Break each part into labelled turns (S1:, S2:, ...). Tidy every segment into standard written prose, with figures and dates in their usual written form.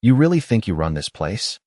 S1: You really think you run this place?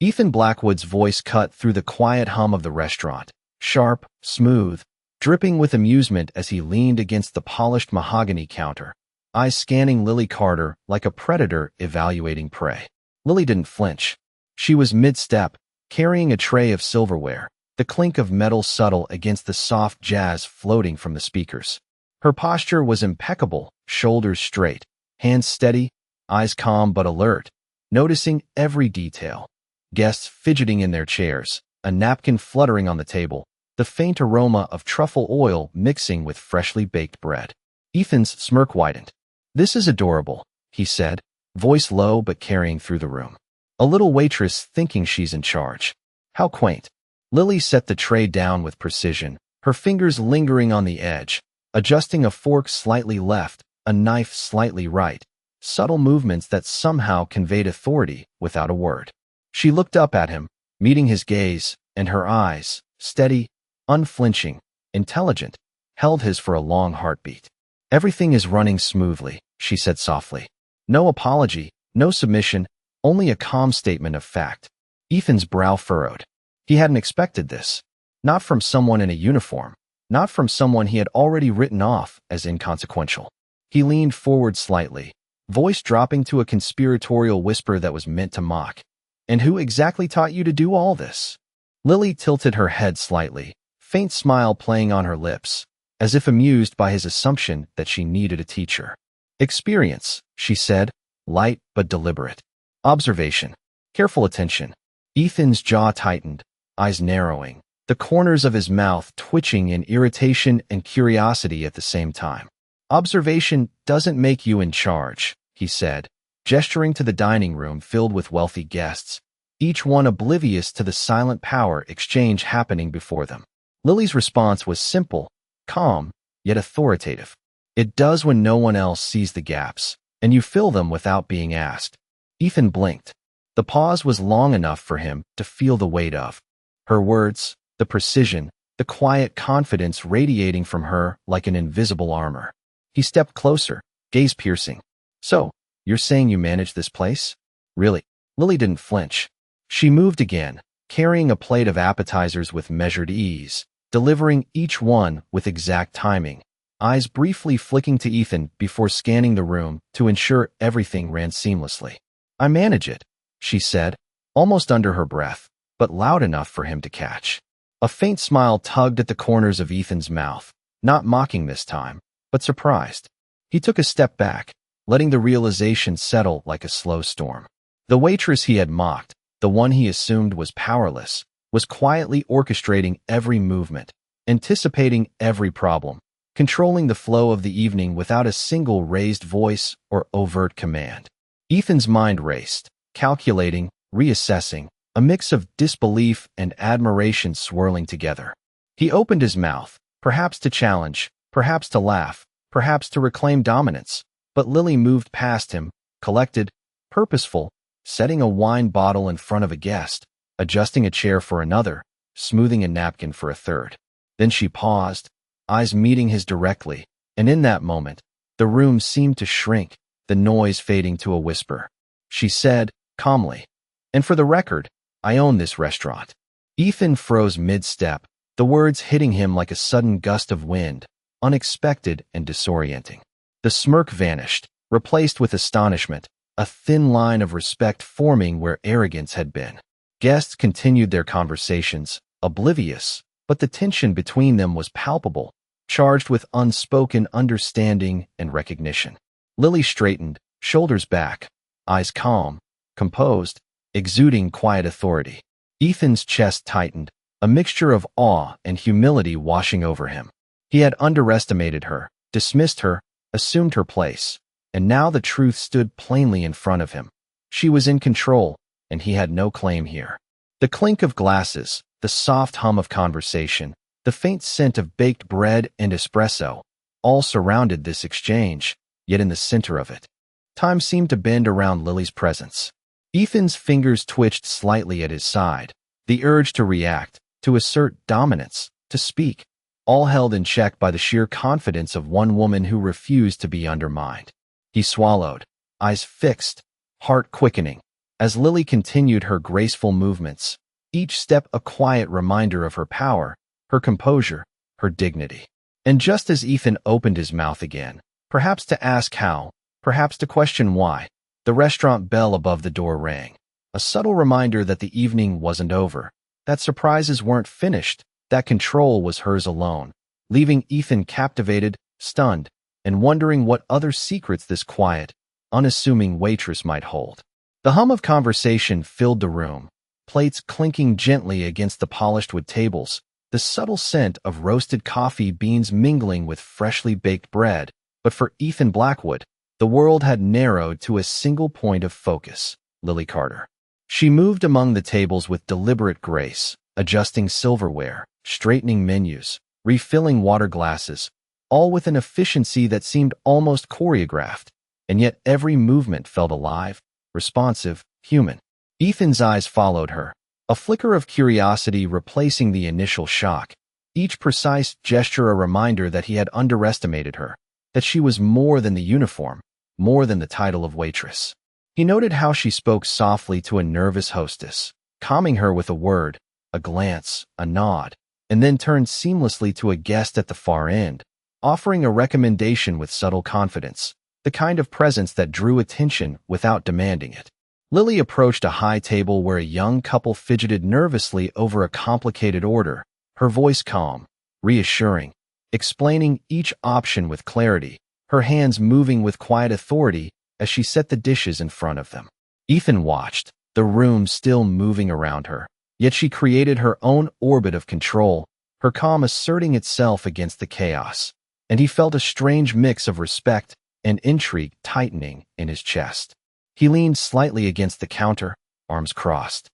S1: Ethan Blackwood's voice cut through the quiet hum of the restaurant, sharp, smooth, dripping with amusement as he leaned against the polished mahogany counter, eyes scanning Lily Carter like a predator evaluating prey. Lily didn't flinch. She was mid-step, carrying a tray of silverware, the clink of metal subtle against the soft jazz floating from the speakers. Her posture was impeccable, shoulders straight, hands steady, eyes calm but alert, noticing every detail. Guests fidgeting in their chairs, a napkin fluttering on the table, the faint aroma of truffle oil mixing with freshly baked bread. Ethan's smirk widened. "This is adorable," he said, voice low but carrying through the room. A little waitress thinking she's in charge. How quaint. Lily set the tray down with precision, her fingers lingering on the edge, adjusting a fork slightly left, a knife slightly right, subtle movements that somehow conveyed authority without a word. She looked up at him, meeting his gaze, and her eyes, steady, unflinching, intelligent, held his for a long heartbeat. "Everything is running smoothly," she said softly. No apology, no submission, only a calm statement of fact. Ethan's brow furrowed. He hadn't expected this. Not from someone in a uniform, not from someone he had already written off as inconsequential. He leaned forward slightly, voice dropping to a conspiratorial whisper that was meant to mock. "And who exactly taught you to do all this?" Lily tilted her head slightly, faint smile playing on her lips, as if amused by his assumption that she needed a teacher. "Experience," she said, light but deliberate. "Observation. Careful attention." Ethan's jaw tightened, eyes narrowing, the corners of his mouth twitching in irritation and curiosity at the same time. "Observation doesn't make you in charge," he said, gesturing to the dining room filled with wealthy guests, each one oblivious to the silent power exchange happening before them. Lily's response was simple, calm, yet authoritative. "It does when no one else sees the gaps, and you fill them without being asked." Ethan blinked. The pause was long enough for him to feel the weight of her words, the precision, the quiet confidence radiating from her like an invisible armor. He stepped closer, gaze piercing. "So, you're saying you manage this place?" "Really?" Lily didn't flinch. She moved again, carrying a plate of appetizers with measured ease, delivering each one with exact timing, eyes briefly flicking to Ethan before scanning the room to ensure everything ran seamlessly. "I manage it," she said, almost under her breath, but loud enough for him to catch. A faint smile tugged at the corners of Ethan's mouth, not mocking this time, but surprised. He took a step back, letting the realization settle like a slow storm. The waitress he had mocked, the one he assumed was powerless, was quietly orchestrating every movement, anticipating every problem, controlling the flow of the evening without a single raised voice or overt command. Ethan's mind raced, calculating, reassessing, a mix of disbelief and admiration swirling together. He opened his mouth, perhaps to challenge, perhaps to laugh, perhaps to reclaim dominance, but Lily moved past him, collected, purposeful, setting a wine bottle in front of a guest, adjusting a chair for another, smoothing a napkin for a third. Then she paused, eyes meeting his directly, and in that moment, the room seemed to shrink, the noise fading to a whisper. She said, calmly, "And for the record, I own this restaurant." Ethan froze mid-step, the words hitting him like a sudden gust of wind, unexpected and disorienting. The smirk vanished, replaced with astonishment, a thin line of respect forming where arrogance had been. Guests continued their conversations, oblivious, but the tension between them was palpable, charged with unspoken understanding and recognition. Lily straightened, shoulders back, eyes calm, composed, exuding quiet authority. Ethan's chest tightened, a mixture of awe and humility washing over him. He had underestimated her, dismissed her, assumed her place, and now the truth stood plainly in front of him. She was in control, and he had no claim here. The clink of glasses, the soft hum of conversation, the faint scent of baked bread and espresso, all surrounded this exchange, yet in the center of it, time seemed to bend around Lily's presence. Ethan's fingers twitched slightly at his side, the urge to react, to assert dominance, to speak, all held in check by the sheer confidence of one woman who refused to be undermined. He swallowed, eyes fixed, heart quickening, As Lily continued her graceful movements, each step a quiet reminder of her power, her composure, her dignity. And just as Ethan opened his mouth again, perhaps to ask how, perhaps to question why, the restaurant bell above the door rang. A subtle reminder that the evening wasn't over, that surprises weren't finished, that control was hers alone, leaving Ethan captivated, stunned, and wondering what other secrets this quiet, unassuming waitress might hold. The hum of conversation filled the room, plates clinking gently against the polished wood tables, the subtle scent of roasted coffee beans mingling with freshly baked bread. But for Ethan Blackwood, the world had narrowed to a single point of focus: Lily Carter. She moved among the tables with deliberate grace, adjusting silverware, straightening menus, refilling water glasses, all with an efficiency that seemed almost choreographed, and yet every movement felt alive, responsive, human. Ethan's eyes followed her, a flicker of curiosity replacing the initial shock, each precise gesture a reminder that he had underestimated her, that she was more than the uniform, more than the title of waitress. He noted how she spoke softly to a nervous hostess, calming her with a word, a glance, a nod, and then turned seamlessly to a guest at the far end, offering a recommendation with subtle confidence, the kind of presence that drew attention without demanding it. Lily approached a high table where a young couple fidgeted nervously over a complicated order, her voice calm, reassuring, explaining each option with clarity, her hands moving with quiet authority as she set the dishes in front of them. Ethan watched, the room still moving around her, yet she created her own orbit of control, her calm asserting itself against the chaos, and he felt a strange mix of respect and intrigue tightening in his chest. He leaned slightly against the counter, arms crossed,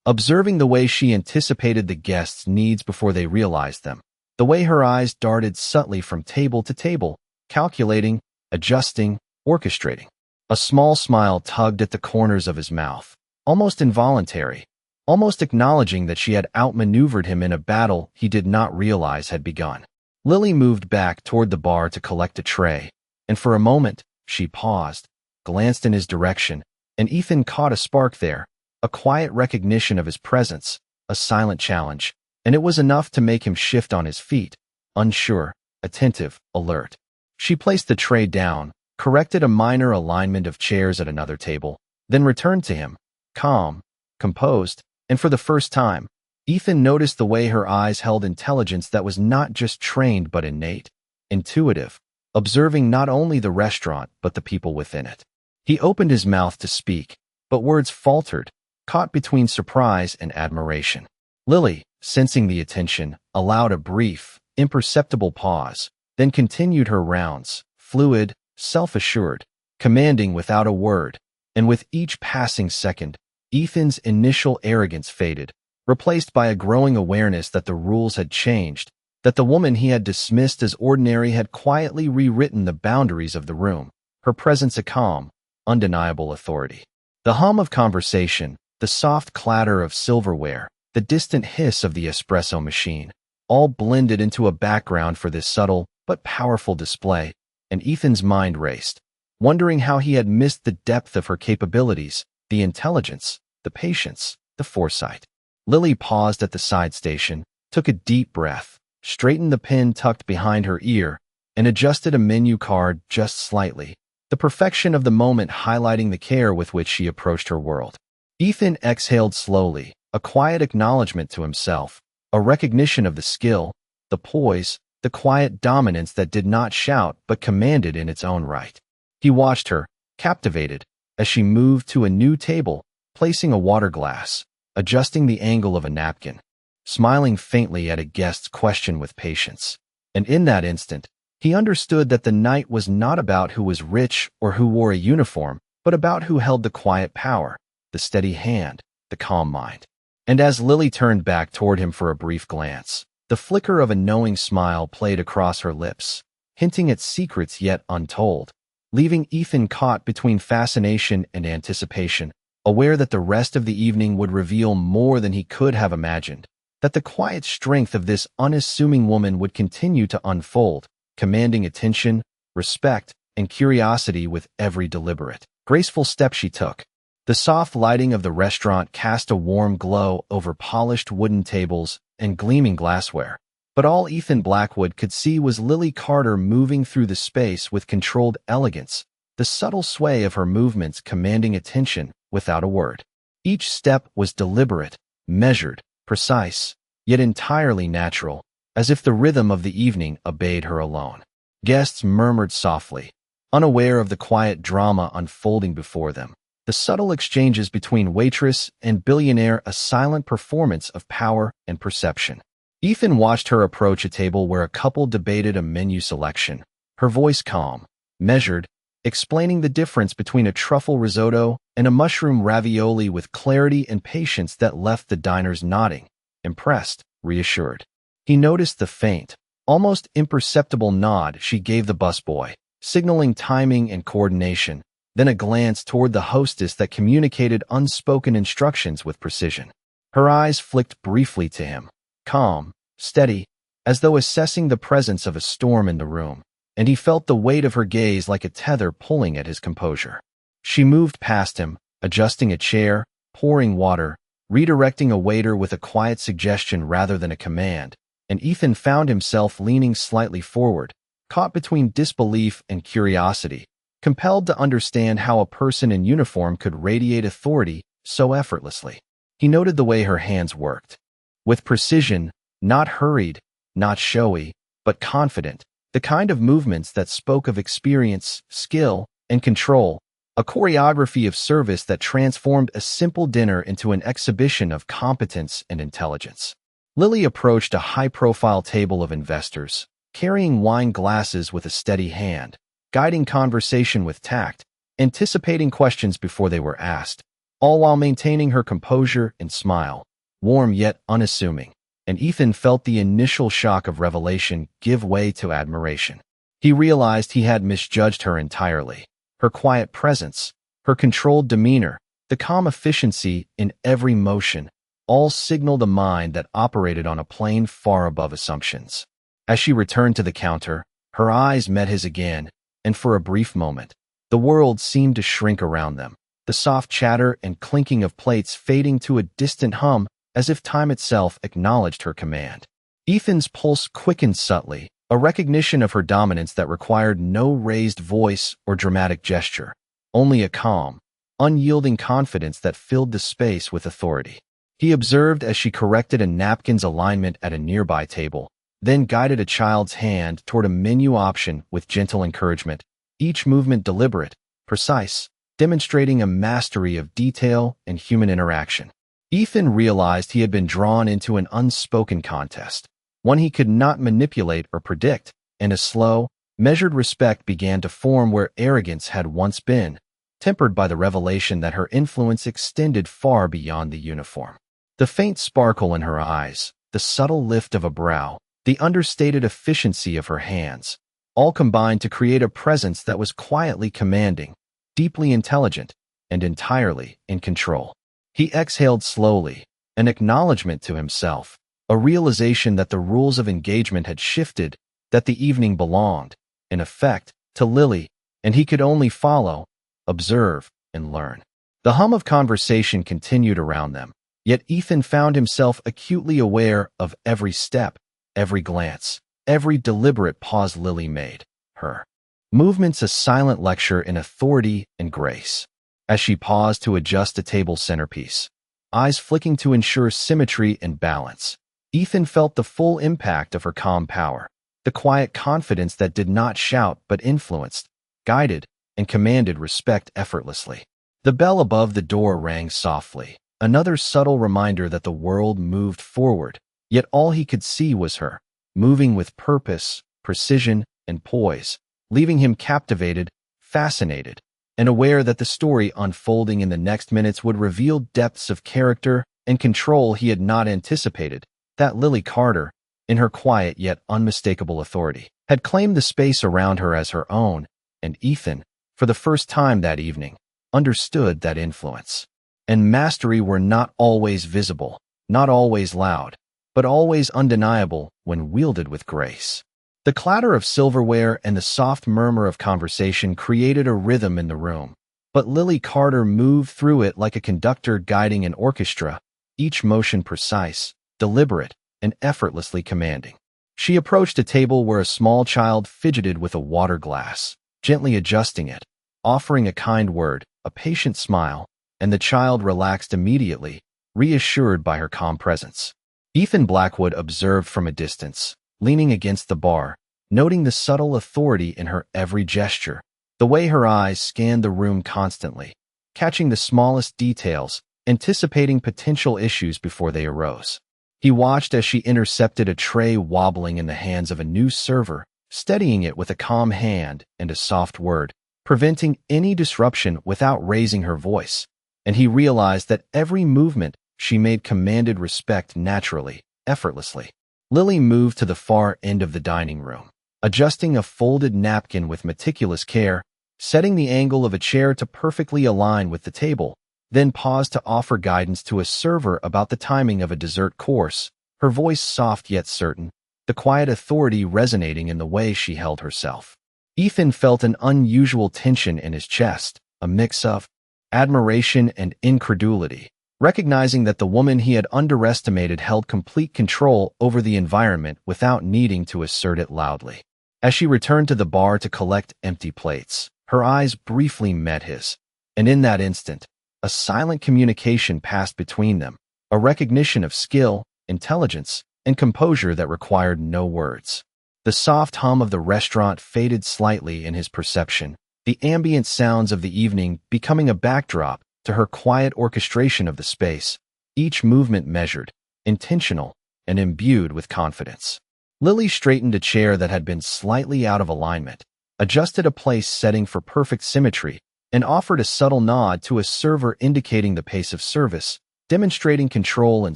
S1: observing the way she anticipated the guests' needs before they realized them, the way her eyes darted subtly from table to table, calculating, adjusting, orchestrating. A small smile tugged at the corners of his mouth, almost involuntary, almost acknowledging that she had outmaneuvered him in a battle he did not realize had begun. Lily moved back toward the bar to collect a tray, and for a moment, she paused, glanced in his direction, and Ethan caught a spark there, a quiet recognition of his presence, a silent challenge, and it was enough to make him shift on his feet, unsure, attentive, alert. She placed the tray down, corrected a minor alignment of chairs at another table, then returned to him, calm, composed, and for the first time, Ethan noticed the way her eyes held intelligence that was not just trained but innate, intuitive, observing not only the restaurant but the people within it. He opened his mouth to speak, but words faltered, caught between surprise and admiration. Lily, sensing the attention, allowed a brief, imperceptible pause, then continued her rounds, fluid, self-assured, commanding without a word, and with each passing second, Ethan's initial arrogance faded, replaced by a growing awareness that the rules had changed, that the woman he had dismissed as ordinary had quietly rewritten the boundaries of the room, her presence a calm, undeniable authority. The hum of conversation, the soft clatter of silverware, the distant hiss of the espresso machine, all blended into a background for this subtle but powerful display, and Ethan's mind raced, wondering how he had missed the depth of her capabilities, the intelligence, the patience, the foresight. Lily paused at the side station, took a deep breath, straightened the pin tucked behind her ear, and adjusted a menu card just slightly, the perfection of the moment highlighting the care with which she approached her world. Ethan exhaled slowly, a quiet acknowledgement to himself, a recognition of the skill, the poise, the quiet dominance that did not shout but commanded in its own right. He watched her, captivated, as she moved to a new table, placing a water glass, adjusting the angle of a napkin, smiling faintly at a guest's question with patience. And in that instant, he understood that the night was not about who was rich or who wore a uniform, but about who held the quiet power, the steady hand, the calm mind. And as Lily turned back toward him for a brief glance, the flicker of a knowing smile played across her lips, hinting at secrets yet untold, leaving Ethan caught between fascination and anticipation, aware that the rest of the evening would reveal more than he could have imagined, that the quiet strength of this unassuming woman would continue to unfold, commanding attention, respect, and curiosity with every deliberate, graceful step she took. The soft lighting of the restaurant cast a warm glow over polished wooden tables and gleaming glassware. But all Ethan Blackwood could see was Lily Carter moving through the space with controlled elegance, the subtle sway of her movements commanding attention without a word. Each step was deliberate, measured, precise, yet entirely natural, as if the rhythm of the evening obeyed her alone. Guests murmured softly, unaware of the quiet drama unfolding before them. The subtle exchanges between Waitress and Billionaire, a silent performance of power and perception. Ethan watched her approach a table where a couple debated a menu selection, her voice calm, measured, explaining the difference between a truffle risotto and a mushroom ravioli with clarity and patience that left the diners nodding, impressed, reassured. He noticed the faint, almost imperceptible nod she gave the busboy, signaling timing and coordination, then a glance toward the hostess that communicated unspoken instructions with precision. Her eyes flicked briefly to him, calm, steady, as though assessing the presence of a storm in the room, and he felt the weight of her gaze like a tether pulling at his composure. She moved past him, adjusting a chair, pouring water, redirecting a waiter with a quiet suggestion rather than a command, and Ethan found himself leaning slightly forward, caught between disbelief and curiosity, compelled to understand how a person in uniform could radiate authority so effortlessly. He noted the way her hands worked. With precision, not hurried, not showy, but confident, the kind of movements that spoke of experience, skill, and control, a choreography of service that transformed a simple dinner into an exhibition of competence and intelligence. Lily approached a high-profile table of investors, carrying wine glasses with a steady hand, guiding conversation with tact, anticipating questions before they were asked, all while maintaining her composure and smile, warm yet unassuming, and Ethan felt the initial shock of revelation give way to admiration. He realized he had misjudged her entirely. Her quiet presence, her controlled demeanor, the calm efficiency in every motion, all signaled a mind that operated on a plane far above assumptions. As she returned to the counter, her eyes met his again, and for a brief moment, the world seemed to shrink around them, the soft chatter and clinking of plates fading to a distant hum as if time itself acknowledged her command. Ethan's pulse quickened subtly, a recognition of her dominance that required no raised voice or dramatic gesture, only a calm, unyielding confidence that filled the space with authority. He observed as she corrected a napkin's alignment at a nearby table, then guided a child's hand toward a menu option with gentle encouragement, each movement deliberate, precise, demonstrating a mastery of detail and human interaction. Ethan realized he had been drawn into an unspoken contest, one he could not manipulate or predict, and a slow, measured respect began to form where arrogance had once been, tempered by the revelation that her influence extended far beyond the uniform. The faint sparkle in her eyes, the subtle lift of a brow, the understated efficiency of her hands, all combined to create a presence that was quietly commanding, deeply intelligent, and entirely in control. He exhaled slowly, an acknowledgement to himself, a realization that the rules of engagement had shifted, that the evening belonged, in effect, to Lily, and he could only follow, observe, and learn. The hum of conversation continued around them, yet Ethan found himself acutely aware of every step, every glance, every deliberate pause Lily made, her movements a silent lecture in authority and grace. As she paused to adjust a table centerpiece, eyes flicking to ensure symmetry and balance, Ethan felt the full impact of her calm power, the quiet confidence that did not shout but influenced, guided, and commanded respect effortlessly. The bell above the door rang softly, another subtle reminder that the world moved forward, yet all he could see was her, moving with purpose, precision, and poise, leaving him captivated, fascinated, and aware that the story unfolding in the next minutes would reveal depths of character and control he had not anticipated. That Lily Carter, in her quiet yet unmistakable authority, had claimed the space around her as her own, and Ethan, for the first time that evening, understood that influence and mastery were not always visible, not always loud, but always undeniable when wielded with grace. The clatter of silverware and the soft murmur of conversation created a rhythm in the room, But Lily Carter moved through it like a conductor guiding an orchestra, each motion precise, deliberate, and effortlessly commanding. She approached a table where a small child fidgeted with a water glass, gently adjusting it, offering a kind word, a patient smile, and the child relaxed immediately, reassured by her calm presence. Ethan Blackwood observed from a distance, leaning against the bar, noting the subtle authority in her every gesture, the way her eyes scanned the room constantly, catching the smallest details, anticipating potential issues before they arose. He watched as she intercepted a tray wobbling in the hands of a new server, steadying it with a calm hand and a soft word, preventing any disruption without raising her voice. And he realized that every movement she made commanded respect naturally, effortlessly. Lily moved to the far end of the dining room, adjusting a folded napkin with meticulous care, setting the angle of a chair to perfectly align with the table, then paused to offer guidance to a server about the timing of a dessert course, her voice soft yet certain, the quiet authority resonating in the way she held herself. Ethan felt an unusual tension in his chest, a mix of admiration and incredulity, recognizing that the woman he had underestimated held complete control over the environment without needing to assert it loudly. As she returned to the bar to collect empty plates, her eyes briefly met his, and in that instant, a silent communication passed between them, a recognition of skill, intelligence, and composure that required no words. The soft hum of the restaurant faded slightly in his perception, the ambient sounds of the evening becoming a backdrop to her quiet orchestration of the space, each movement measured, intentional, and imbued with confidence. Lily straightened a chair that had been slightly out of alignment, adjusted a place setting for perfect symmetry, and offered a subtle nod to a server indicating the pace of service, demonstrating control in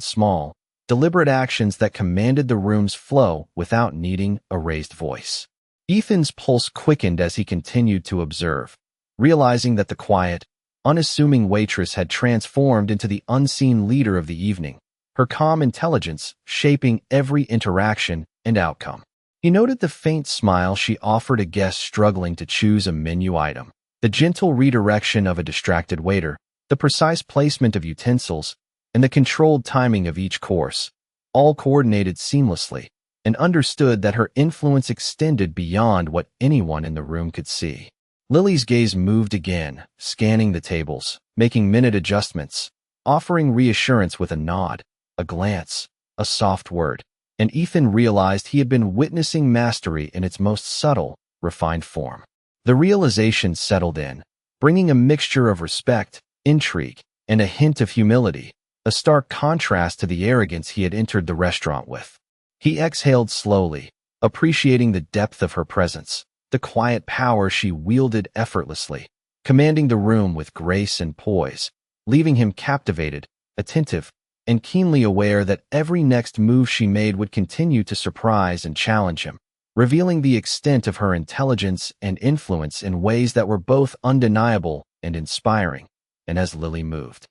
S1: small, deliberate actions that commanded the room's flow without needing a raised voice. Ethan's pulse quickened as he continued to observe, realizing that the quiet, unassuming waitress had transformed into the unseen leader of the evening, her calm intelligence shaping every interaction and outcome. He noted the faint smile she offered a guest struggling to choose a menu item, the gentle redirection of a distracted waiter, the precise placement of utensils, and the controlled timing of each course, all coordinated seamlessly, and understood that her influence extended beyond what anyone in the room could see. Lily's gaze moved again, scanning the tables, making minute adjustments, offering reassurance with a nod, a glance, a soft word, and Ethan realized he had been witnessing mastery in its most subtle, refined form. The realization settled in, bringing a mixture of respect, intrigue, and a hint of humility, a stark contrast to the arrogance he had entered the restaurant with. He exhaled slowly, appreciating the depth of her presence, the quiet power she wielded effortlessly, commanding the room with grace and poise, leaving him captivated, attentive, and keenly aware that every next move she made would continue to surprise and challenge him, revealing the extent of her intelligence and influence in ways that were both undeniable and inspiring. And as Lily moved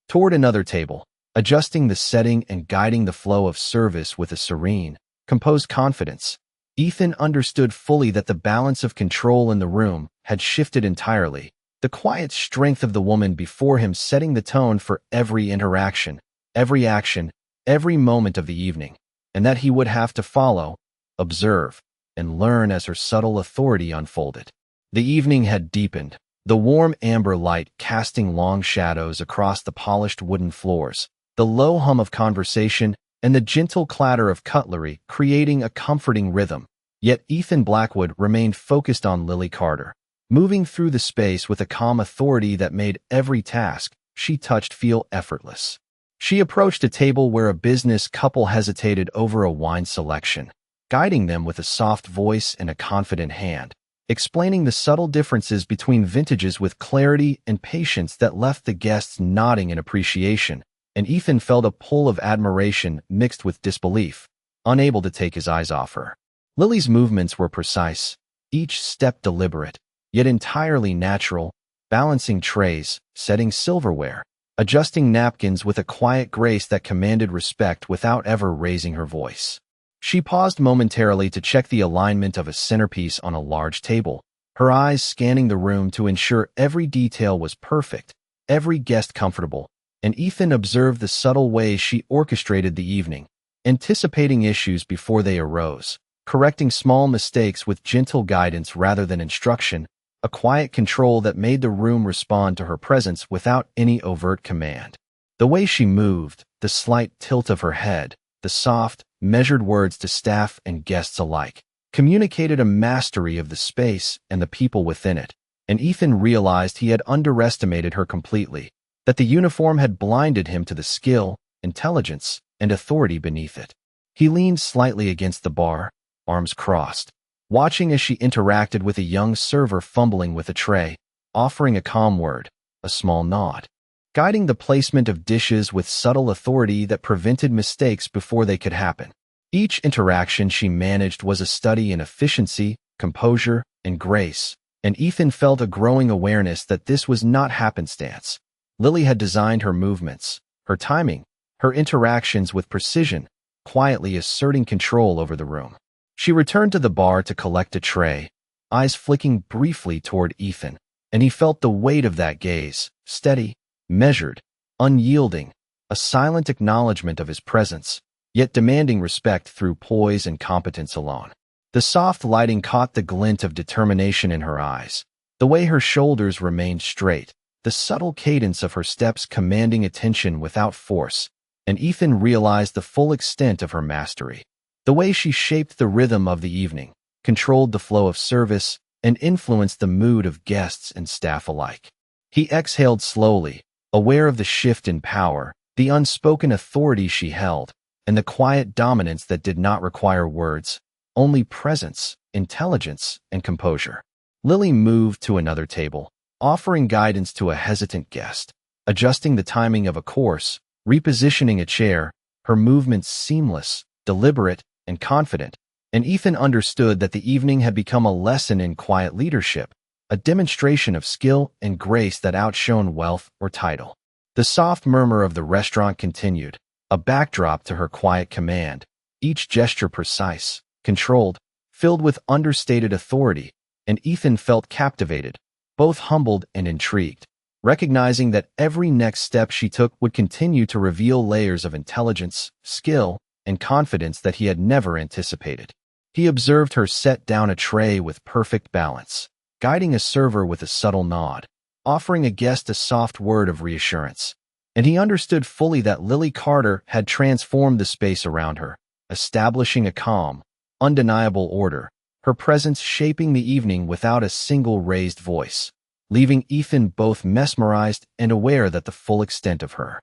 S1: toward another table, adjusting the setting and guiding the flow of service with a serene, composed confidence, Ethan understood fully that the balance of control in the room had shifted entirely, the quiet strength of the woman before him setting the tone for every interaction, every action, every moment of the evening, and that he would have to follow, observe, and learn as her subtle authority unfolded. The evening had deepened, the warm amber light casting long shadows across the polished wooden floors, the low hum of conversation and the gentle clatter of cutlery creating a comforting rhythm. Yet Ethan Blackwood remained focused on Lily Carter, moving through the space with a calm authority that made every task she touched feel effortless. She approached a table where a business couple hesitated over a wine selection, guiding them with a soft voice and a confident hand, explaining the subtle differences between vintages with clarity and patience that left the guests nodding in appreciation, and Ethan felt a pull of admiration mixed with disbelief, unable to take his eyes off her. Lily's movements were precise, each step deliberate, yet entirely natural, balancing trays, setting silverware, adjusting napkins with a quiet grace that commanded respect without ever raising her voice. She paused momentarily to check the alignment of a centerpiece on a large table, her eyes scanning the room to ensure every detail was perfect, every guest comfortable, and Ethan observed the subtle ways she orchestrated the evening, anticipating issues before they arose, correcting small mistakes with gentle guidance rather than instruction, a quiet control that made the room respond to her presence without any overt command. The way she moved, the slight tilt of her head, the soft, measured words to staff and guests alike, communicated a mastery of the space and the people within it, and Ethan realized he had underestimated her completely, that the uniform had blinded him to the skill, intelligence, and authority beneath it. He leaned slightly against the bar, arms crossed, watching as she interacted with a young server fumbling with a tray, offering a calm word, a small nod, guiding the placement of dishes with subtle authority that prevented mistakes before they could happen. Each interaction she managed was a study in efficiency, composure, and grace, and Ethan felt a growing awareness that this was not happenstance. Lily had designed her movements, her timing, her interactions with precision, quietly asserting control over the room. She returned to the bar to collect a tray, eyes flicking briefly toward Ethan, and he felt the weight of that gaze, steady, measured, unyielding, a silent acknowledgement of his presence, yet demanding respect through poise and competence alone. The soft lighting caught the glint of determination in her eyes, the way her shoulders remained straight, the subtle cadence of her steps commanding attention without force, and Ethan realized the full extent of her mastery. The way she shaped the rhythm of the evening, controlled the flow of service, and influenced the mood of guests and staff alike. He exhaled slowly, aware of the shift in power, the unspoken authority she held, and the quiet dominance that did not require words, only presence, intelligence, and composure. Lily moved to another table, offering guidance to a hesitant guest, adjusting the timing of a course, repositioning a chair, her movements seamless, deliberate, and confident, and Ethan understood that the evening had become a lesson in quiet leadership, a demonstration of skill and grace that outshone wealth or title. The soft murmur of the restaurant continued, a backdrop to her quiet command, each gesture precise, controlled, filled with understated authority, and Ethan felt captivated, both humbled and intrigued, recognizing that every next step she took would continue to reveal layers of intelligence, skill, and confidence that he had never anticipated. He observed her set down a tray with perfect balance, guiding a server with a subtle nod, offering a guest a soft word of reassurance. And he understood fully that Lily Carter had transformed the space around her, establishing a calm, undeniable order, her presence shaping the evening without a single raised voice, leaving Ethan both mesmerized and aware that the full extent of her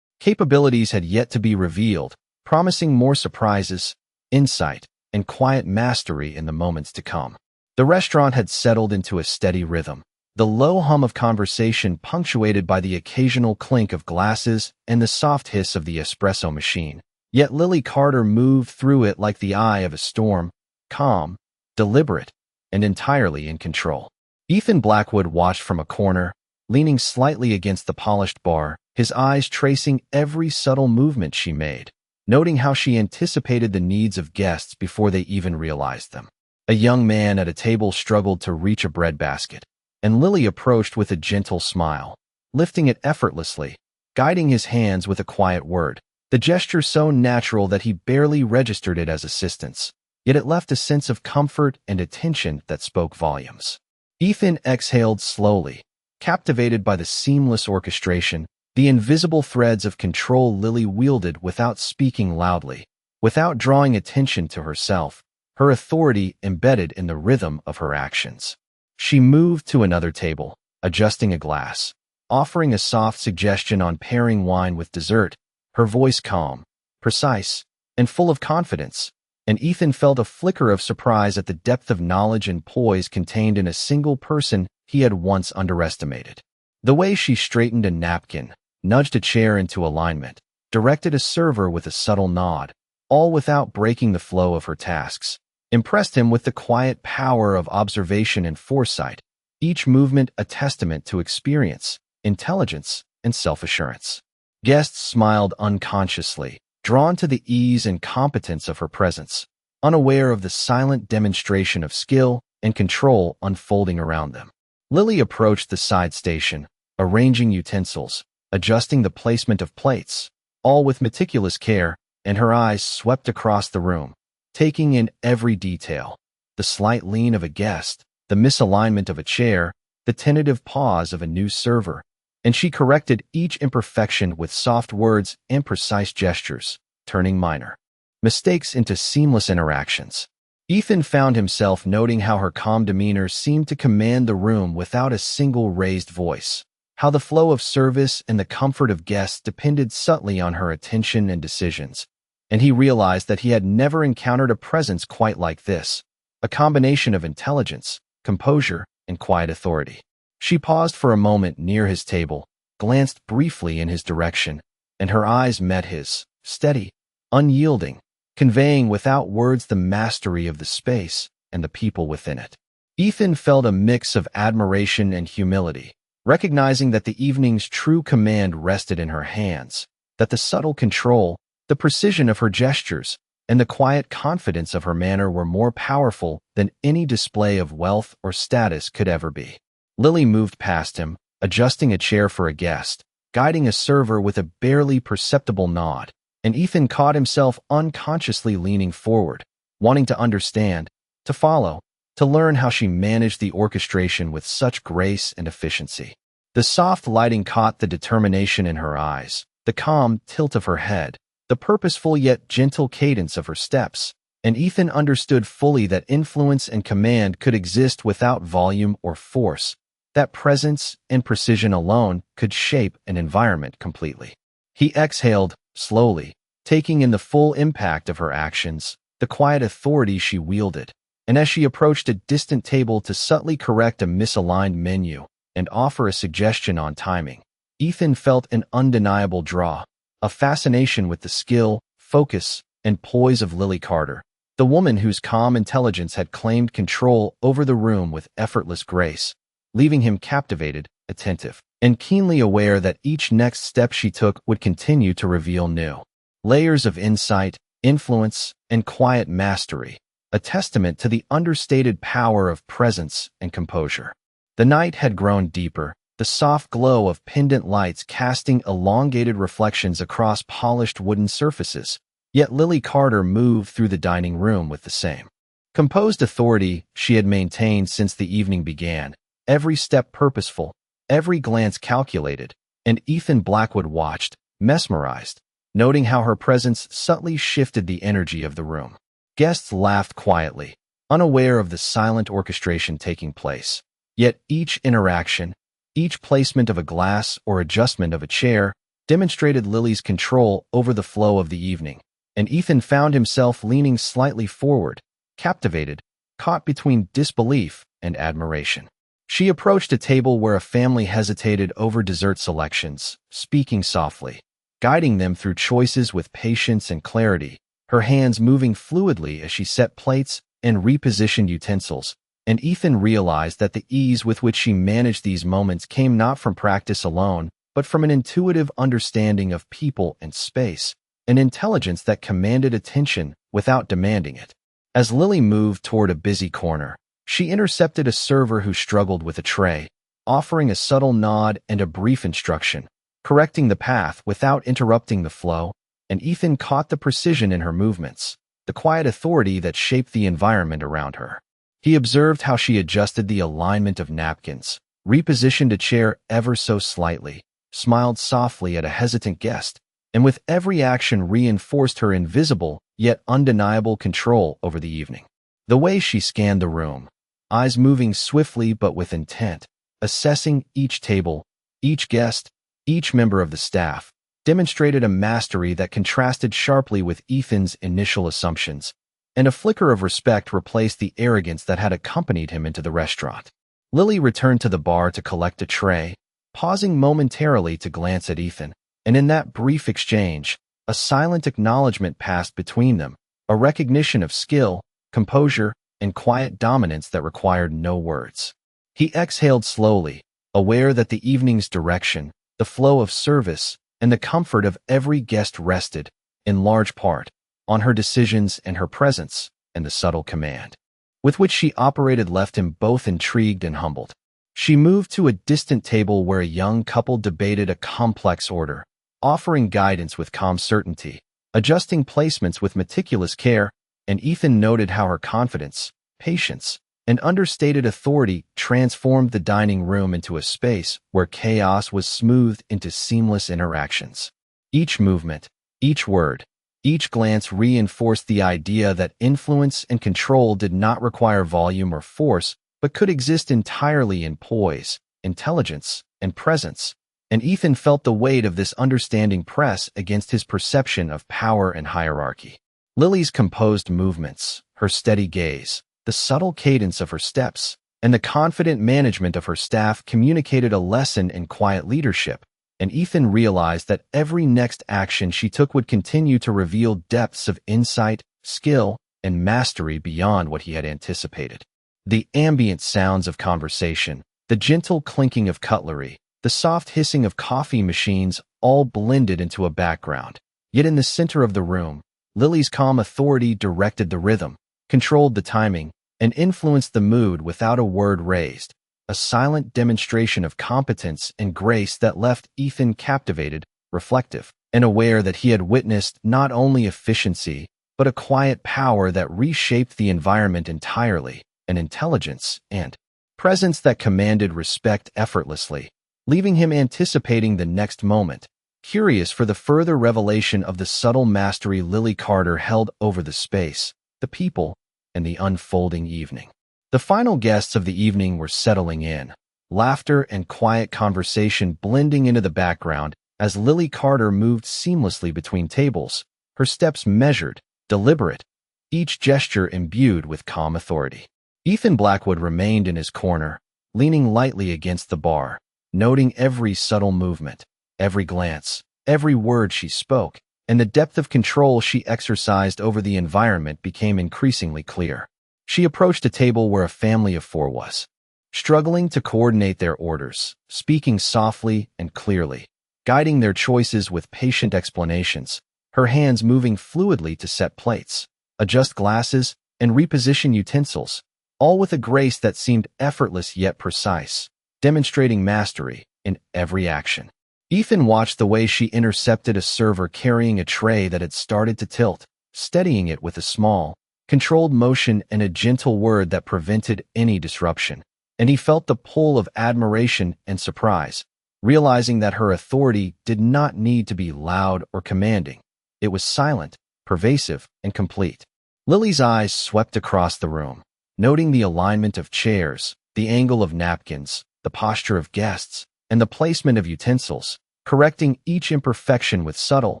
S1: capabilities had yet to be revealed, promising more surprises, insight, and quiet mastery in the moments to come. The restaurant had settled into a steady rhythm, the low hum of conversation punctuated by the occasional clink of glasses and the soft hiss of the espresso machine. Yet Lily Carter moved through it like the eye of a storm, calm, deliberate, and entirely in control. Ethan Blackwood watched from a corner, leaning slightly against the polished bar, his eyes tracing every subtle movement she made, noting how she anticipated the needs of guests before they even realized them. A young man at a table struggled to reach a breadbasket, and Lily approached with a gentle smile, lifting it effortlessly, guiding his hands with a quiet word, the gesture so natural that he barely registered it as assistance, yet it left a sense of comfort and attention that spoke volumes. Ethan exhaled slowly, captivated by the seamless orchestration, the invisible threads of control Lily wielded without speaking loudly, without drawing attention to herself, her authority embedded in the rhythm of her actions. She moved to another table, adjusting a glass, offering a soft suggestion on pairing wine with dessert, her voice calm, precise, and full of confidence, and Ethan felt a flicker of surprise at the depth of knowledge and poise contained in a single person he had once underestimated. The way she straightened a napkin, nudged a chair into alignment, directed a server with a subtle nod, all without breaking the flow of her tasks, impressed him with the quiet power of observation and foresight, each movement a testament to experience, intelligence, and self-assurance. Guests smiled unconsciously, drawn to the ease and competence of her presence, unaware of the silent demonstration of skill, and control unfolding around them. Lily approached the side station, arranging utensils, adjusting the placement of plates, all with meticulous care, and her eyes swept across the room, taking in every detail. The slight lean of a guest, the misalignment of a chair, the tentative pause of a new server, and she corrected each imperfection with soft words and precise gestures, turning minor mistakes into seamless interactions. Ethan found himself noting how her calm demeanor seemed to command the room without a single raised voice, how the flow of service and the comfort of guests depended subtly on her attention and decisions, and he realized that he had never encountered a presence quite like this, a combination of intelligence, composure, and quiet authority. She paused for a moment near his table, glanced briefly in his direction, and her eyes met his, steady, unyielding, conveying without words the mastery of the space and the people within it. Ethan felt a mix of admiration and humility, recognizing that the evening's true command rested in her hands, that the subtle control, the precision of her gestures, and the quiet confidence of her manner were more powerful than any display of wealth or status could ever be. Lily moved past him, adjusting a chair for a guest, guiding a server with a barely perceptible nod, and Ethan caught himself unconsciously leaning forward, wanting to understand, to follow, to learn how she managed the orchestration with such grace and efficiency. The soft lighting caught the determination in her eyes, the calm tilt of her head, the purposeful yet gentle cadence of her steps, and Ethan understood fully that influence and command could exist without volume or force, that presence and precision alone could shape an environment completely. He exhaled, slowly, taking in the full impact of her actions, the quiet authority she wielded, and as she approached a distant table to subtly correct a misaligned menu and offer a suggestion on timing, Ethan felt an undeniable draw, a fascination with the skill, focus, and poise of Lily Carter, the woman whose calm intelligence had claimed control over the room with effortless grace, leaving him captivated, attentive, and keenly aware that each next step she took would continue to reveal new layers of insight, influence, and quiet mastery, a testament to the understated power of presence and composure. The night had grown deeper, the soft glow of pendant lights casting elongated reflections across polished wooden surfaces, yet Lily Carter moved through the dining room with the same composed authority she had maintained since the evening began, every step purposeful, every glance calculated, and Ethan Blackwood watched, mesmerized, noting how her presence subtly shifted the energy of the room. Guests laughed quietly, unaware of the silent orchestration taking place. Yet each interaction, each placement of a glass or adjustment of a chair, demonstrated Lily's control over the flow of the evening, and Ethan found himself leaning slightly forward, captivated, caught between disbelief and admiration. She approached a table where a family hesitated over dessert selections, speaking softly, guiding them through choices with patience and clarity, her hands moving fluidly as she set plates and repositioned utensils, and Ethan realized that the ease with which she managed these moments came not from practice alone, but from an intuitive understanding of people and space, an intelligence that commanded attention without demanding it. As Lily moved toward a busy corner, she intercepted a server who struggled with a tray, offering a subtle nod and a brief instruction, correcting the path without interrupting the flow, and Ethan caught the precision in her movements, the quiet authority that shaped the environment around her. He observed how she adjusted the alignment of napkins, repositioned a chair ever so slightly, smiled softly at a hesitant guest, and with every action reinforced her invisible yet undeniable control over the evening. The way she scanned the room, eyes moving swiftly but with intent, assessing each table, each guest, each member of the staff, demonstrated a mastery that contrasted sharply with Ethan's initial assumptions, and a flicker of respect replaced the arrogance that had accompanied him into the restaurant. Lily returned to the bar to collect a tray, pausing momentarily to glance at Ethan, and in that brief exchange, a silent acknowledgement passed between them, a recognition of skill, composure, and quiet dominance that required no words. He exhaled slowly, aware that the evening's direction, the flow of service, and the comfort of every guest rested, in large part, on her decisions and her presence and the subtle command. with which she operated left him both intrigued and humbled. She moved to a distant table where a young couple debated a complex order, offering guidance with calm certainty, adjusting placements with meticulous care, and Ethan noted how her confidence, patience, and understated authority transformed the dining room into a space where chaos was smoothed into seamless interactions. Each movement, each word, each glance reinforced the idea that influence and control did not require volume or force, but could exist entirely in poise, intelligence, and presence. And Ethan felt the weight of this understanding press against his perception of power and hierarchy. Lily's composed movements, her steady gaze, the subtle cadence of her steps, and the confident management of her staff communicated a lesson in quiet leadership, and Ethan realized that every next action she took would continue to reveal depths of insight, skill, and mastery beyond what he had anticipated. The ambient sounds of conversation, the gentle clinking of cutlery, the soft hissing of coffee machines all blended into a background. Yet in the center of the room, Lily's calm authority directed the rhythm, controlled the timing, and influenced the mood without a word raised, a silent demonstration of competence and grace that left Ethan captivated, reflective, and aware that he had witnessed not only efficiency, but a quiet power that reshaped the environment entirely, an intelligence and presence that commanded respect effortlessly, leaving him anticipating the next moment, curious for the further revelation of the subtle mastery Lily Carter held over the space, the people, and the unfolding evening. The final guests of the evening were settling in, laughter and quiet conversation blending into the background as Lily Carter moved seamlessly between tables, her steps measured, deliberate, each gesture imbued with calm authority. Ethan Blackwood remained in his corner, leaning lightly against the bar, noting every subtle movement, every glance, every word she spoke, and the depth of control she exercised over the environment became increasingly clear. She approached a table where a family of four was, struggling to coordinate their orders, speaking softly and clearly, guiding their choices with patient explanations, her hands moving fluidly to set plates, adjust glasses, and reposition utensils, all with a grace that seemed effortless yet precise, demonstrating mastery in every action. Ethan watched the way she intercepted a server carrying a tray that had started to tilt, steadying it with a small, controlled motion and a gentle word that prevented any disruption, and he felt the pull of admiration and surprise, realizing that her authority did not need to be loud or commanding. It was silent, pervasive, and complete. Lily's eyes swept across the room, noting the alignment of chairs, the angle of napkins, the posture of guests, and the placement of utensils, correcting each imperfection with subtle,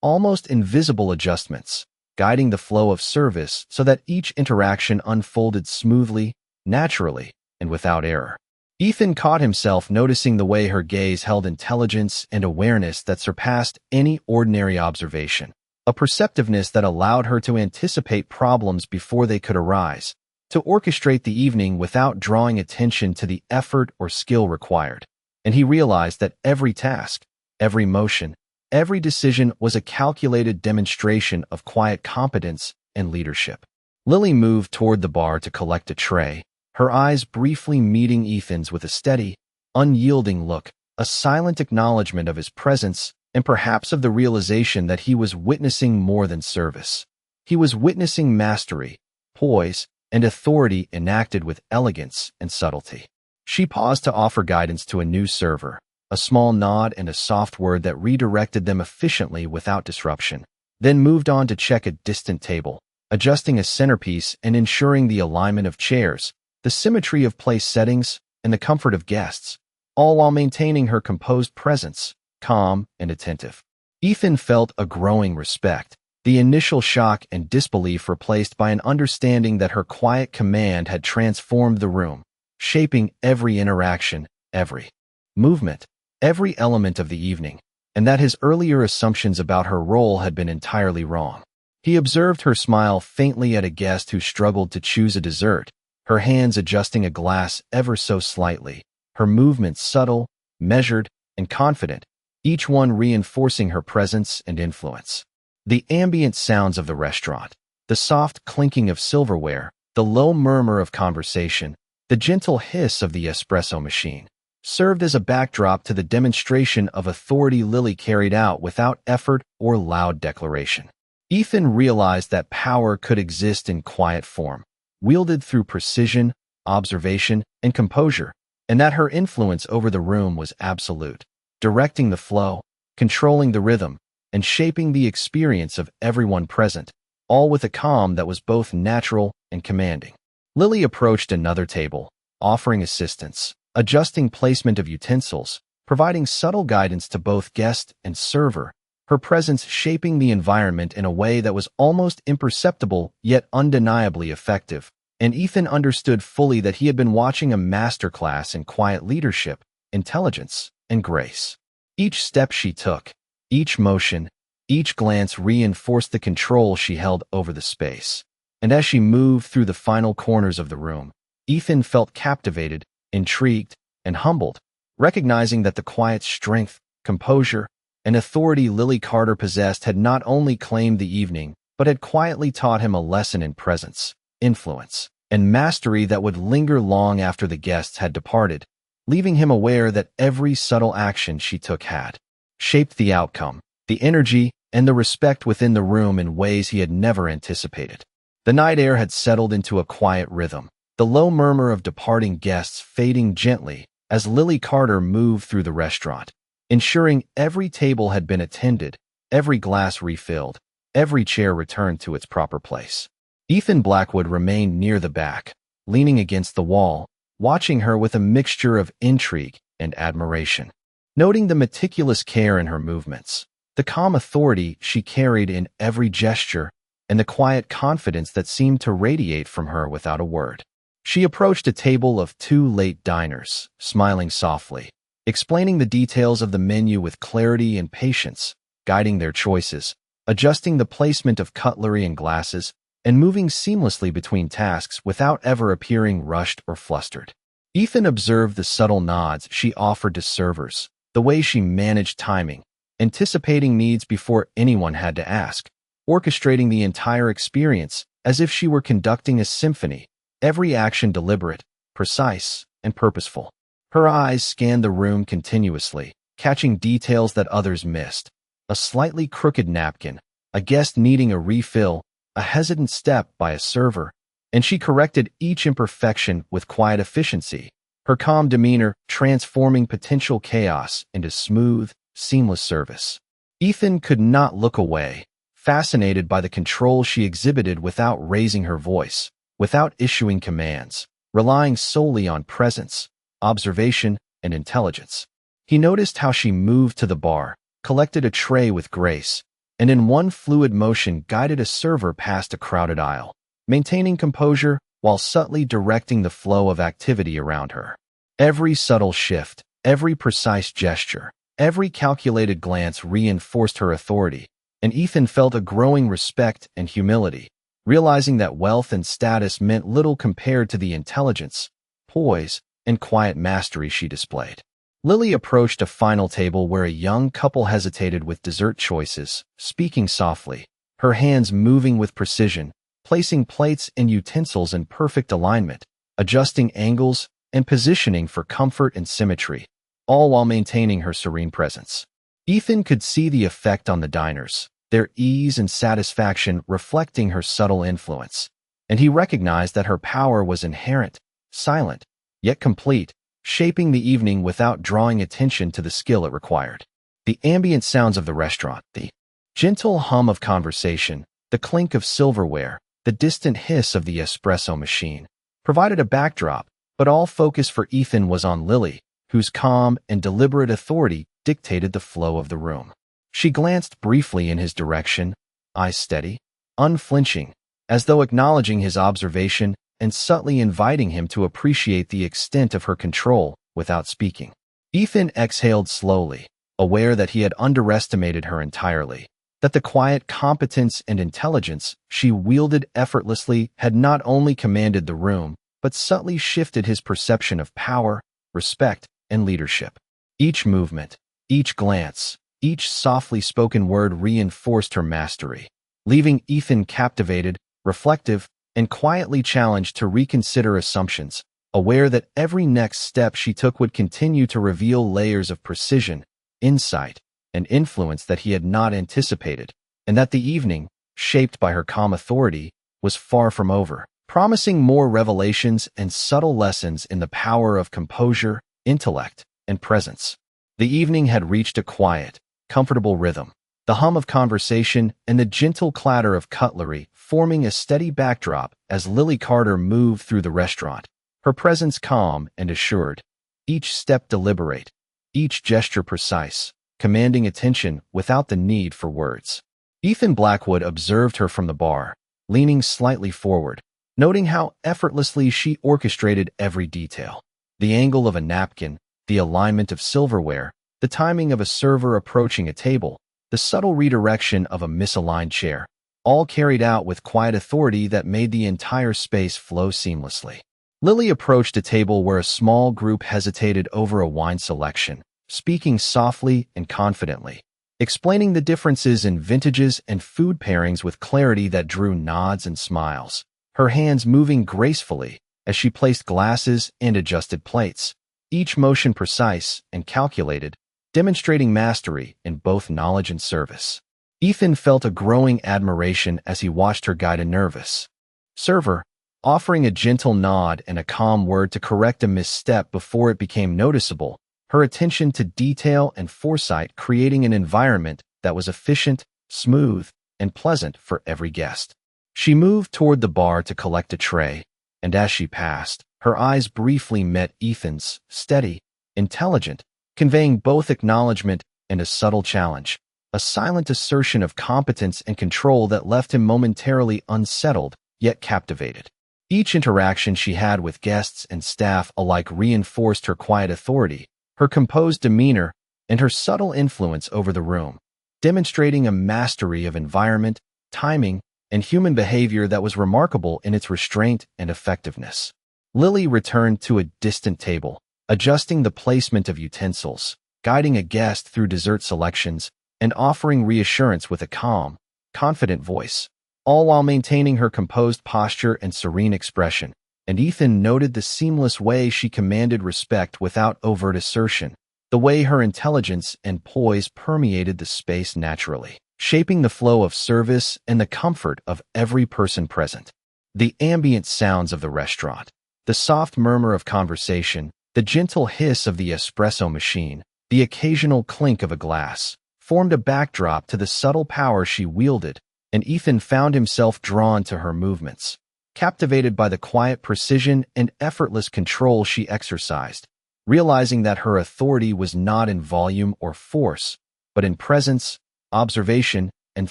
S1: almost invisible adjustments, guiding the flow of service so that each interaction unfolded smoothly, naturally, and without error. Ethan caught himself noticing the way her gaze held intelligence and awareness that surpassed any ordinary observation, a perceptiveness that allowed her to anticipate problems before they could arise, to orchestrate the evening without drawing attention to the effort or skill required. And he realized that every task, every motion, every decision was a calculated demonstration of quiet competence and leadership. Lily moved toward the bar to collect a tray, her eyes briefly meeting Ethan's with a steady, unyielding look, a silent acknowledgement of his presence, and perhaps of the realization that he was witnessing more than service. He was witnessing mastery, poise, and authority enacted with elegance and subtlety. She paused to offer guidance to a new server, a small nod and a soft word that redirected them efficiently without disruption, then moved on to check a distant table, adjusting a centerpiece and ensuring the alignment of chairs, the symmetry of place settings, and the comfort of guests, all while maintaining her composed presence, calm and attentive. Ethan felt a growing respect, the initial shock and disbelief replaced by an understanding that her quiet command had transformed the room, shaping every interaction, every movement, every element of the evening, and that his earlier assumptions about her role had been entirely wrong. He observed her smile faintly at a guest who struggled to choose a dessert, her hands adjusting a glass ever so slightly, her movements subtle, measured, and confident, each one reinforcing her presence and influence. The ambient sounds of the restaurant, the soft clinking of silverware, the low murmur of conversation, the gentle hiss of the espresso machine, served as a backdrop to the demonstration of authority Lily carried out without effort or loud declaration. Ethan realized that power could exist in quiet form, wielded through precision, observation, and composure, and that her influence over the room was absolute, directing the flow, controlling the rhythm, and shaping the experience of everyone present, all with a calm that was both natural and commanding. Lily approached another table, offering assistance, adjusting placement of utensils, providing subtle guidance to both guest and server, her presence shaping the environment in a way that was almost imperceptible yet undeniably effective. And Ethan understood fully that he had been watching a masterclass in quiet leadership, intelligence, and grace. Each step she took, each motion, each glance reinforced the control she held over the space. And as she moved through the final corners of the room, Ethan felt captivated, intrigued, and humbled, recognizing that the quiet strength, composure, and authority Lily Carter possessed had not only claimed the evening, but had quietly taught him a lesson in presence, influence, and mastery that would linger long after the guests had departed, leaving him aware that every subtle action she took had shaped the outcome, the energy, and the respect within the room in ways he had never anticipated. The night air had settled into a quiet rhythm, the low murmur of departing guests fading gently as Lily Carter moved through the restaurant, ensuring every table had been attended, every glass refilled, every chair returned to its proper place. Ethan Blackwood remained near the back, leaning against the wall, watching her with a mixture of intrigue and admiration. Noting the meticulous care in her movements, the calm authority she carried in every gesture, and the quiet confidence that seemed to radiate from her without a word. She approached a table of two late diners, smiling softly, explaining the details of the menu with clarity and patience, guiding their choices, adjusting the placement of cutlery and glasses, and moving seamlessly between tasks without ever appearing rushed or flustered. Ethan observed the subtle nods she offered to servers, the way she managed timing, anticipating needs before anyone had to ask, orchestrating the entire experience as if she were conducting a symphony, every action deliberate, precise, and purposeful. Her eyes scanned the room continuously, catching details that others missed. A slightly crooked napkin, a guest needing a refill, a hesitant step by a server, and she corrected each imperfection with quiet efficiency, her calm demeanor transforming potential chaos into smooth, seamless service. Ethan could not look away, fascinated by the control she exhibited without raising her voice, without issuing commands, relying solely on presence, observation, and intelligence. He noticed how she moved to the bar, collected a tray with grace, and in one fluid motion guided a server past a crowded aisle, maintaining composure while subtly directing the flow of activity around her. Every subtle shift, every precise gesture, every calculated glance reinforced her authority, and Ethan felt a growing respect and humility, realizing that wealth and status meant little compared to the intelligence, poise, and quiet mastery she displayed. Lily approached a final table where a young couple hesitated with dessert choices, speaking softly, her hands moving with precision, placing plates and utensils in perfect alignment, adjusting angles and positioning for comfort and symmetry, all while maintaining her serene presence. Ethan could see the effect on the diners, their ease and satisfaction reflecting her subtle influence, and he recognized that her power was inherent, silent, yet complete, shaping the evening without drawing attention to the skill it required. The ambient sounds of the restaurant, the gentle hum of conversation, the clink of silverware, the distant hiss of the espresso machine, provided a backdrop, but all focus for Ethan was on Lily, whose calm and deliberate authority dictated the flow of the room. She glanced briefly in his direction, eyes steady, unflinching, as though acknowledging his observation and subtly inviting him to appreciate the extent of her control without speaking. Ethan exhaled slowly, aware that he had underestimated her entirely, that the quiet competence and intelligence she wielded effortlessly had not only commanded the room, but subtly shifted his perception of power, respect, and leadership. Each movement, each glance, each softly spoken word reinforced her mastery, leaving Ethan captivated, reflective, and quietly challenged to reconsider assumptions, aware that every next step she took would continue to reveal layers of precision, insight, and influence that he had not anticipated, and that the evening, shaped by her calm authority, was far from over, promising more revelations and subtle lessons in the power of composure, intellect, and presence. The evening had reached a quiet, comfortable rhythm, the hum of conversation and the gentle clatter of cutlery forming a steady backdrop as Lily Carter moved through the restaurant, her presence calm and assured, each step deliberate, each gesture precise, commanding attention without the need for words. Ethan Blackwood observed her from the bar, leaning slightly forward, noting how effortlessly she orchestrated every detail. The angle of a napkin, the alignment of silverware, the timing of a server approaching a table, the subtle redirection of a misaligned chair, all carried out with quiet authority that made the entire space flow seamlessly. Lily approached a table where a small group hesitated over a wine selection, speaking softly and confidently, explaining the differences in vintages and food pairings with clarity that drew nods and smiles, her hands moving gracefully as she placed glasses and adjusted plates, each motion precise and calculated, demonstrating mastery in both knowledge and service. Ethan felt a growing admiration as he watched her guide a nervous server, offering a gentle nod and a calm word to correct a misstep before it became noticeable, her attention to detail and foresight creating an environment that was efficient, smooth, and pleasant for every guest. She moved toward the bar to collect a tray, and as she passed, her eyes briefly met Ethan's, steady, intelligent, conveying both acknowledgement and a subtle challenge, a silent assertion of competence and control that left him momentarily unsettled, yet captivated. Each interaction she had with guests and staff alike reinforced her quiet authority, her composed demeanor, and her subtle influence over the room, demonstrating a mastery of environment, timing, and human behavior that was remarkable in its restraint and effectiveness. Lily returned to a distant table, adjusting the placement of utensils, guiding a guest through dessert selections, and offering reassurance with a calm, confident voice, all while maintaining her composed posture and serene expression. And Ethan noted the seamless way she commanded respect without overt assertion, the way her intelligence and poise permeated the space naturally, shaping the flow of service and the comfort of every person present. The ambient sounds of the restaurant, the soft murmur of conversation, the gentle hiss of the espresso machine, the occasional clink of a glass, formed a backdrop to the subtle power she wielded, and Ethan found himself drawn to her movements, captivated by the quiet precision and effortless control she exercised, realizing that her authority was not in volume or force, but in presence, observation, and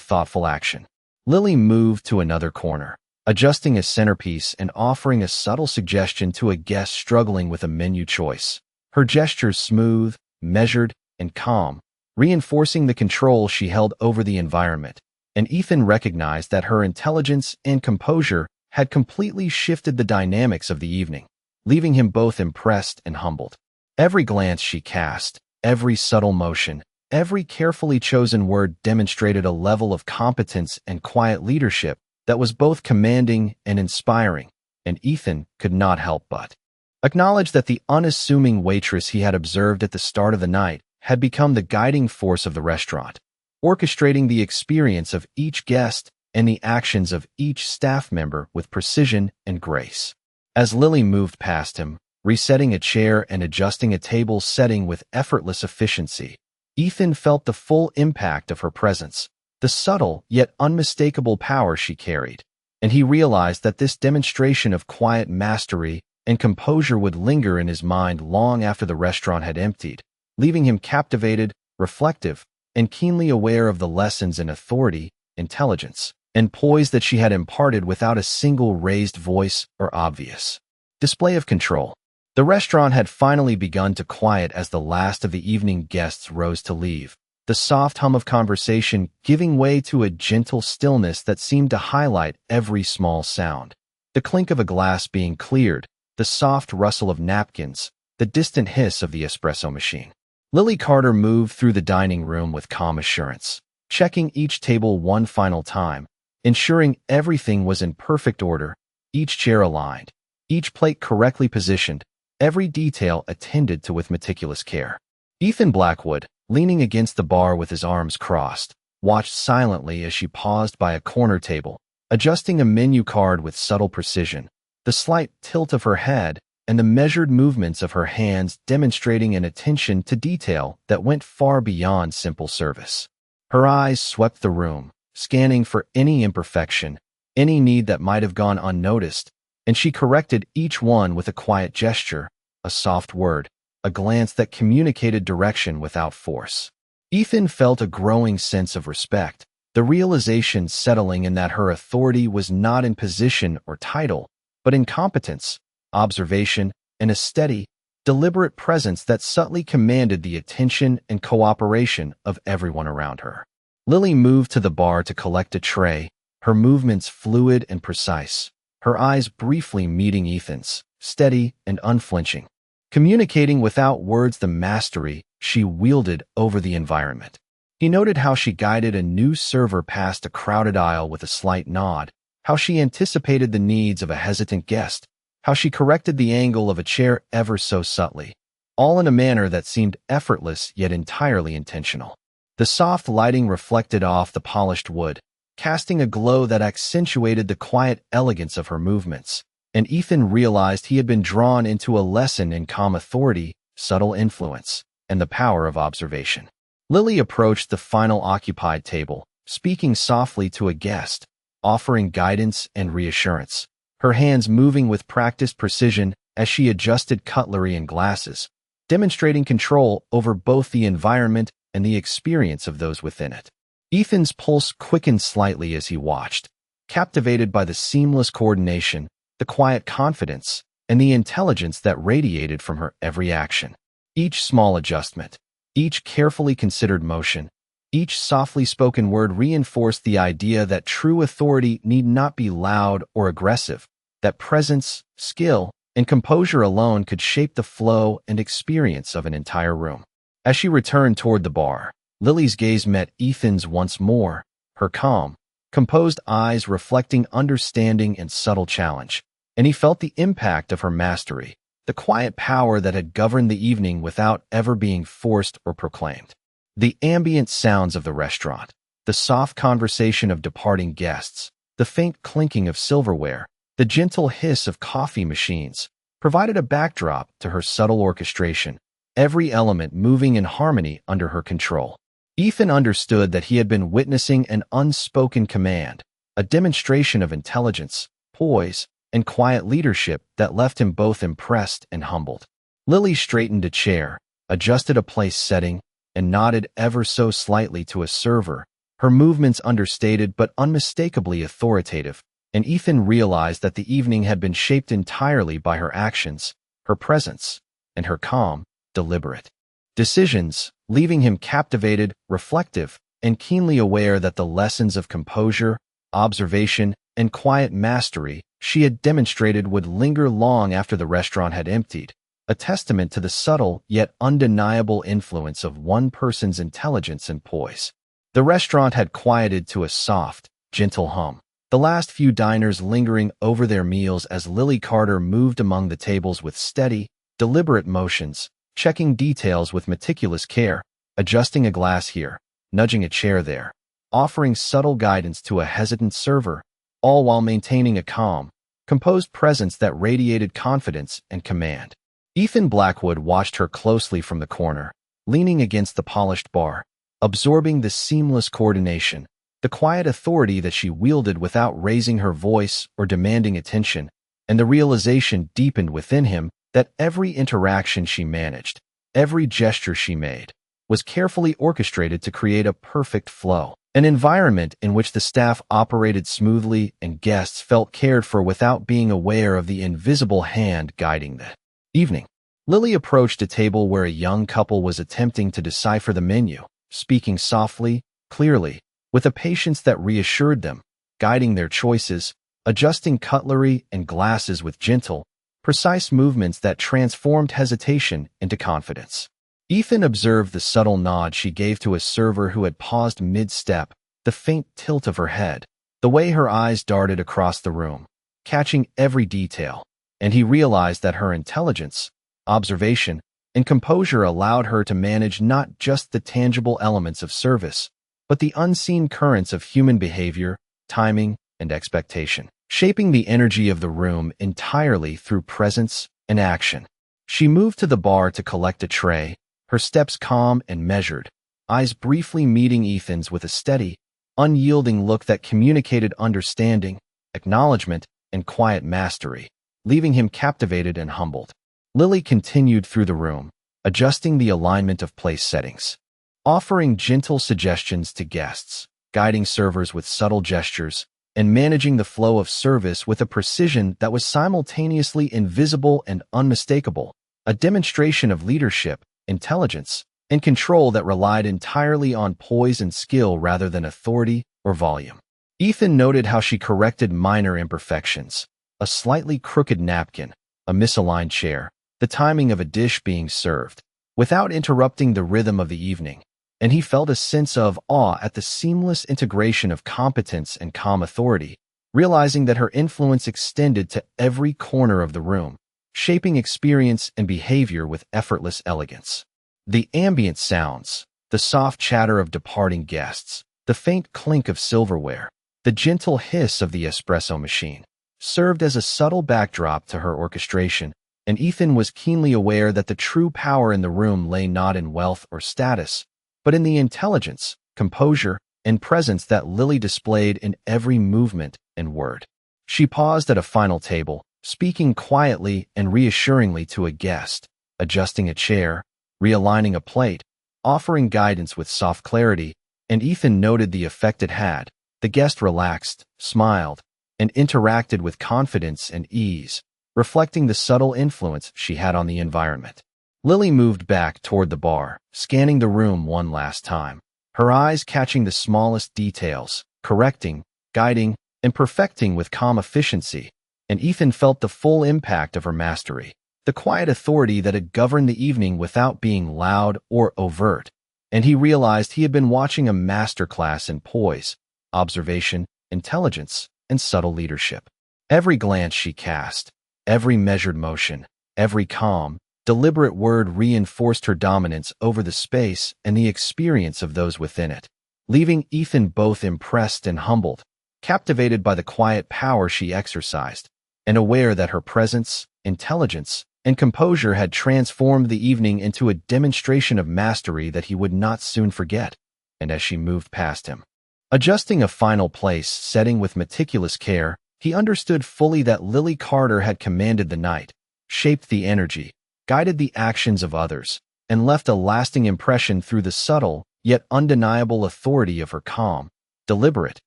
S1: thoughtful action. Lily moved to another corner, adjusting a centerpiece and offering a subtle suggestion to a guest struggling with a menu choice, her gestures smooth, measured, and calm, reinforcing the control she held over the environment, and Ethan recognized that her intelligence and composure had completely shifted the dynamics of the evening, leaving him both impressed and humbled. Every glance she cast, every subtle motion, every carefully chosen word demonstrated a level of competence and quiet leadership that was both commanding and inspiring, and Ethan could not help but acknowledge that the unassuming waitress he had observed at the start of the night had become the guiding force of the restaurant, orchestrating the experience of each guest and the actions of each staff member with precision and grace. As Lily moved past him, resetting a chair and adjusting a table setting with effortless efficiency, Ethan felt the full impact of her presence, the subtle yet unmistakable power she carried, and he realized that this demonstration of quiet mastery and composure would linger in his mind long after the restaurant had emptied, leaving him captivated, reflective, and keenly aware of the lessons in authority, intelligence, and poise that she had imparted without a single raised voice or obvious display of control. The restaurant had finally begun to quiet as the last of the evening guests rose to leave, the soft hum of conversation giving way to a gentle stillness that seemed to highlight every small sound. The clink of a glass being cleared, the soft rustle of napkins, the distant hiss of the espresso machine. Lily Carter moved through the dining room with calm assurance, checking each table one final time, ensuring everything was in perfect order, each chair aligned, each plate correctly positioned, every detail attended to with meticulous care. Ethan Blackwood, leaning against the bar with his arms crossed, watched silently as she paused by a corner table, adjusting a menu card with subtle precision, the slight tilt of her head and the measured movements of her hands demonstrating an attention to detail that went far beyond simple service. Her eyes swept the room, scanning for any imperfection, any need that might have gone unnoticed, and she corrected each one with a quiet gesture, a soft word, a glance that communicated direction without force. Ethan felt a growing sense of respect, the realization settling in that her authority was not in position or title, but in competence, observation, and a steady, deliberate presence that subtly commanded the attention and cooperation of everyone around her. Lily moved to the bar to collect a tray, her movements fluid and precise, her eyes briefly meeting Ethan's, steady and unflinching, communicating without words the mastery she wielded over the environment. He noted how she guided a new server past a crowded aisle with a slight nod, how she anticipated the needs of a hesitant guest, how she corrected the angle of a chair ever so subtly, all in a manner that seemed effortless yet entirely intentional. The soft lighting reflected off the polished wood, casting a glow that accentuated the quiet elegance of her movements, and Ethan realized he had been drawn into a lesson in calm authority, subtle influence, and the power of observation. Lily approached the final occupied table, speaking softly to a guest, offering guidance and reassurance, her hands moving with practiced precision as she adjusted cutlery and glasses, demonstrating control over both the environment and the experience of those within it. Ethan's pulse quickened slightly as he watched, captivated by the seamless coordination, the quiet confidence, and the intelligence that radiated from her every action. Each small adjustment, each carefully considered motion, each softly spoken word reinforced the idea that true authority need not be loud or aggressive, that presence, skill, and composure alone could shape the flow and experience of an entire room. As she returned toward the bar, Lily's gaze met Ethan's once more, her calm, composed eyes reflecting understanding and subtle challenge, and he felt the impact of her mastery, the quiet power that had governed the evening without ever being forced or proclaimed. The ambient sounds of the restaurant, the soft conversation of departing guests, the faint clinking of silverware, the gentle hiss of coffee machines, provided a backdrop to her subtle orchestration, every element moving in harmony under her control. Ethan understood that he had been witnessing an unspoken command, a demonstration of intelligence, poise, and quiet leadership that left him both impressed and humbled. Lily straightened a chair, adjusted a place setting, and nodded ever so slightly to a server, her movements understated but unmistakably authoritative, and Ethan realized that the evening had been shaped entirely by her actions, her presence, and her calm, deliberate decisions, leaving him captivated, reflective, and keenly aware that the lessons of composure, observation, and quiet mastery she had demonstrated would linger long after the restaurant had emptied, a testament to the subtle yet undeniable influence of one person's intelligence and poise. The restaurant had quieted to a soft, gentle hum, the last few diners lingering over their meals as Lily Carter moved among the tables with steady, deliberate motions, checking details with meticulous care, adjusting a glass here, nudging a chair there, offering subtle guidance to a hesitant server, all while maintaining a calm, composed presence that radiated confidence and command. Ethan Blackwood watched her closely from the corner, leaning against the polished bar, absorbing the seamless coordination, the quiet authority that she wielded without raising her voice or demanding attention, and the realization deepened within him that every interaction she managed, every gesture she made, was carefully orchestrated to create a perfect flow, an environment in which the staff operated smoothly and guests felt cared for without being aware of the invisible hand guiding them. Evening. Lily approached a table where a young couple was attempting to decipher the menu, speaking softly, clearly, with a patience that reassured them, guiding their choices, adjusting cutlery and glasses with gentle, precise movements that transformed hesitation into confidence. Ethan observed the subtle nod she gave to a server who had paused mid-step, the faint tilt of her head, the way her eyes darted across the room, catching every detail, and he realized that her intelligence, observation, and composure allowed her to manage not just the tangible elements of service, but the unseen currents of human behavior, timing, and expectation, shaping the energy of the room entirely through presence and action. She moved to the bar to collect a tray, her steps calm and measured, eyes briefly meeting Ethan's with a steady, unyielding look that communicated understanding, acknowledgement, and quiet mastery, leaving him captivated and humbled. Lily continued through the room, adjusting the alignment of place settings, offering gentle suggestions to guests, guiding servers with subtle gestures, and managing the flow of service with a precision that was simultaneously invisible and unmistakable, a demonstration of leadership, intelligence, and control that relied entirely on poise and skill rather than authority or volume. Ethan noted how she corrected minor imperfections, a slightly crooked napkin, a misaligned chair, the timing of a dish being served, without interrupting the rhythm of the evening, and he felt a sense of awe at the seamless integration of competence and calm authority, realizing that her influence extended to every corner of the room, shaping experience and behavior with effortless elegance. The ambient sounds, the soft chatter of departing guests, the faint clink of silverware, the gentle hiss of the espresso machine, served as a subtle backdrop to her orchestration, and Ethan was keenly aware that the true power in the room lay not in wealth or status, but in the intelligence, composure, and presence that Lily displayed in every movement and word. She paused at a final table, speaking quietly and reassuringly to a guest, adjusting a chair, realigning a plate, offering guidance with soft clarity, and Ethan noted the effect it had. The guest relaxed, smiled, and interacted with confidence and ease, reflecting the subtle influence she had on the environment. Lily moved back toward the bar, scanning the room one last time, her eyes catching the smallest details, correcting, guiding, and perfecting with calm efficiency, and Ethan felt the full impact of her mastery, the quiet authority that had governed the evening without being loud or overt, and he realized he had been watching a masterclass in poise, observation, intelligence, and subtle leadership. Every glance she cast, every measured motion, every calm, deliberate word reinforced her dominance over the space and the experience of those within it, leaving Ethan both impressed and humbled, captivated by the quiet power she exercised, and aware that her presence, intelligence, and composure had transformed the evening into a demonstration of mastery that he would not soon forget. And as she moved past him, adjusting a final place setting with meticulous care, he understood fully that Lily Carter had commanded the night, shaped the energy, guided the actions of others, and left a lasting impression through the subtle, yet undeniable authority of her calm, deliberate,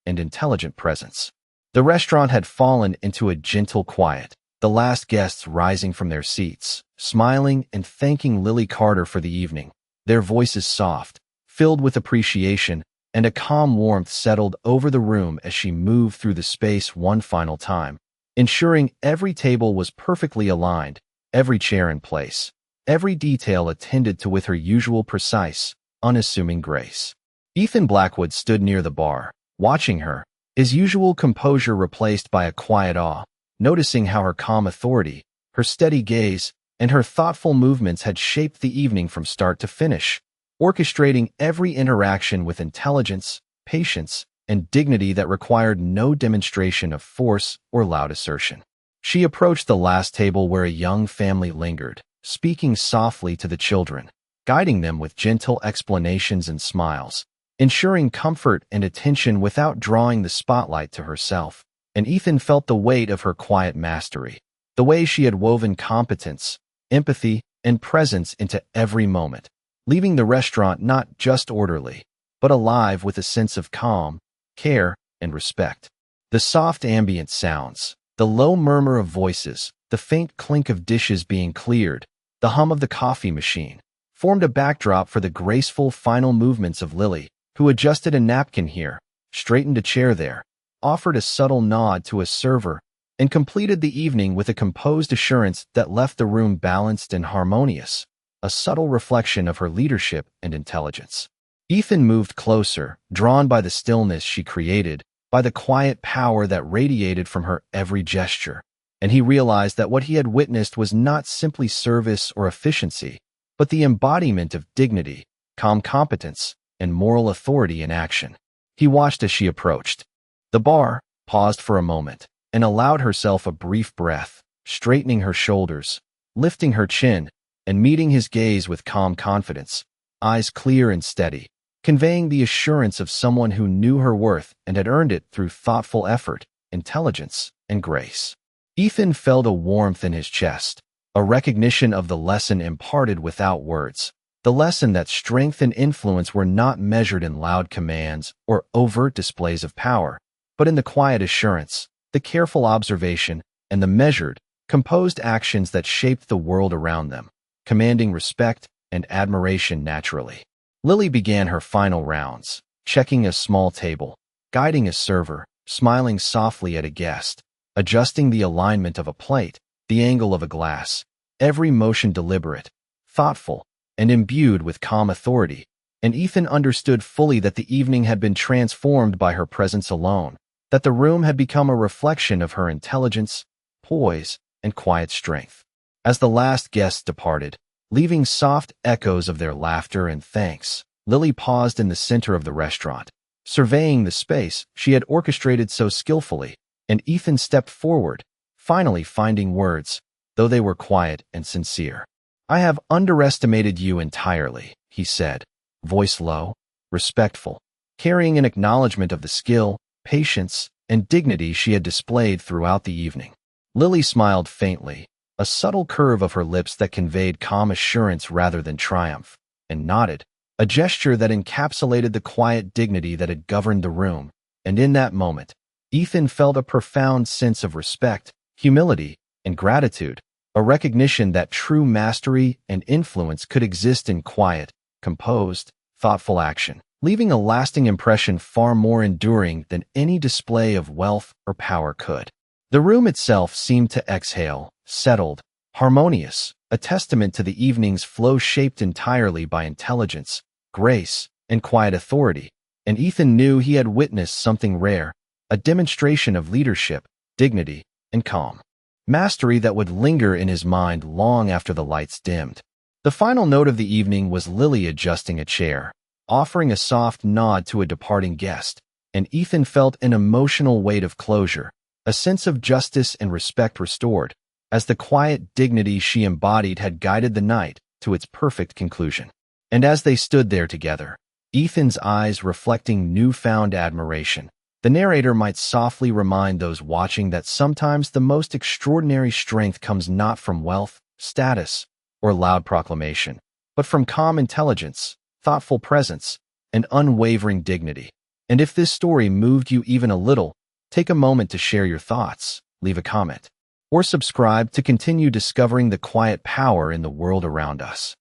S1: and intelligent presence. The restaurant had fallen into a gentle quiet, the last guests rising from their seats, smiling and thanking Lily Carter for the evening, their voices soft, filled with appreciation, and a calm warmth settled over the room as she moved through the space one final time, ensuring every table was perfectly aligned, every chair in place, every detail attended to with her usual precise, unassuming grace. Ethan Blackwood stood near the bar, watching her, his usual composure replaced by a quiet awe, noticing how her calm authority, her steady gaze, and her thoughtful movements had shaped the evening from start to finish, orchestrating every interaction with intelligence, patience, and dignity that required no demonstration of force or loud assertion. She approached the last table where a young family lingered, speaking softly to the children, guiding them with gentle explanations and smiles, ensuring comfort and attention without drawing the spotlight to herself. And Ethan felt the weight of her quiet mastery, the way she had woven competence, empathy, and presence into every moment, leaving the restaurant not just orderly, but alive with a sense of calm, care, and respect. The soft ambient sounds, the low murmur of voices, the faint clink of dishes being cleared, the hum of the coffee machine, formed a backdrop for the graceful final movements of Lily, who adjusted a napkin here, straightened a chair there, offered a subtle nod to a server, and completed the evening with a composed assurance that left the room balanced and harmonious, a subtle reflection of her leadership and intelligence. Ethan moved closer, drawn by the stillness she created, by the quiet power that radiated from her every gesture, and he realized that what he had witnessed was not simply service or efficiency, but the embodiment of dignity, calm competence, and moral authority in action. He watched as she approached the bar, paused for a moment, and allowed herself a brief breath, straightening her shoulders, lifting her chin, and meeting his gaze with calm confidence, eyes clear and steady, conveying the assurance of someone who knew her worth and had earned it through thoughtful effort, intelligence, and grace. Ethan felt a warmth in his chest, a recognition of the lesson imparted without words, the lesson that strength and influence were not measured in loud commands or overt displays of power, but in the quiet assurance, the careful observation, and the measured, composed actions that shaped the world around them, commanding respect and admiration naturally. Lily began her final rounds, checking a small table, guiding a server, smiling softly at a guest, adjusting the alignment of a plate, the angle of a glass, every motion deliberate, thoughtful, and imbued with calm authority, and Ethan understood fully that the evening had been transformed by her presence alone, that the room had become a reflection of her intelligence, poise, and quiet strength. As the last guests departed, leaving soft echoes of their laughter and thanks, Lily paused in the center of the restaurant, surveying the space she had orchestrated so skillfully, and Ethan stepped forward, finally finding words, though they were quiet and sincere. "I have underestimated you entirely," he said, voice low, respectful, carrying an acknowledgement of the skill, patience, and dignity she had displayed throughout the evening. Lily smiled faintly, a subtle curve of her lips that conveyed calm assurance rather than triumph, and nodded, a gesture that encapsulated the quiet dignity that had governed the room, and in that moment, Ethan felt a profound sense of respect, humility, and gratitude, a recognition that true mastery and influence could exist in quiet, composed, thoughtful action, leaving a lasting impression far more enduring than any display of wealth or power could. The room itself seemed to exhale, settled, harmonious, a testament to the evening's flow shaped entirely by intelligence, grace, and quiet authority, and Ethan knew he had witnessed something rare, a demonstration of leadership, dignity, and calm mastery that would linger in his mind long after the lights dimmed. The final note of the evening was Lily adjusting a chair, offering a soft nod to a departing guest, and Ethan felt an emotional weight of closure, a sense of justice and respect restored, as the quiet dignity she embodied had guided the night to its perfect conclusion. And as they stood there together, Ethan's eyes reflecting newfound admiration, the narrator might softly remind those watching that sometimes the most extraordinary strength comes not from wealth, status, or loud proclamation, but from calm intelligence, thoughtful presence, and unwavering dignity. And if this story moved you even a little, take a moment to share your thoughts, leave a comment, or subscribe to continue discovering the quiet power in the world around us.